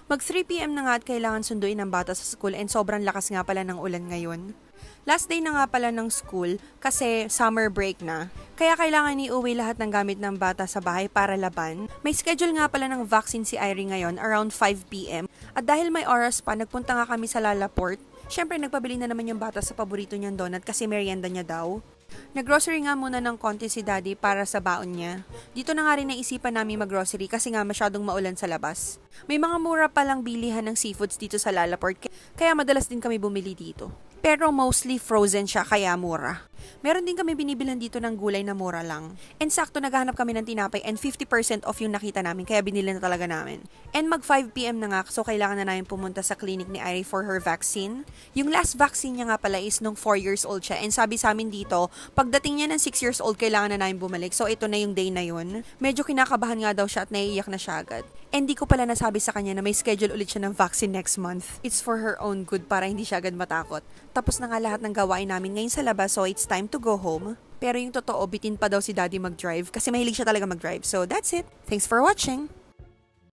Mag 3 PM na nga at kailangan sunduin ng bata sa school and sobrang lakas nga pala ng ulan ngayon. Last day na nga pala ng school kasi summer break na. Kaya kailangan iuwi lahat ng gamit ng bata sa bahay para laban. May schedule nga pala ng vaccine si Irie ngayon around 5 PM. At dahil may oras pa, nagpunta nga kami sa Lalaport. Syempre nagpabili na naman yung bata sa paborito niyang donut kasi merienda niya daw. Naggrocery nga muna ng konti si Daddy para sa baon niya. Dito na nga rin naisipan namin maggrocery kasi nga masyadong maulan sa labas. May mga mura palang bilihan ng seafoods dito sa Lalaport kaya madalas din kami bumili dito. Pero mostly frozen siya kaya mura. Meron din kami binibilhan dito ng gulay na mura lang. And sakto naghahanap kami ng tinapay and 50% off yung nakita namin kaya binili na talaga namin. And mag 5 PM na nga so kailangan na namin pumunta sa clinic ni Irie for her vaccine. Yung last vaccine niya nga pala is nung 4 years old siya and sabi sa amin dito, pagdating niya ng 6 years old kailangan na namin bumalik. So ito na yung day na yun. Medyo kinakabahan nga daw siya at naiiyak na siya agad. And di ko pala nasabi sa kanya na may schedule ulit siya ng vaccine next month. It's for her own good para hindi siya agad matakot. Tapos na nga lahat ng gawain namin ngayon sa labas so it's time to go home. Pero yung totoo, bitin pa daw si Daddy mag-drive kasi mahilig siya talaga mag-drive. So that's it. Thanks for watching!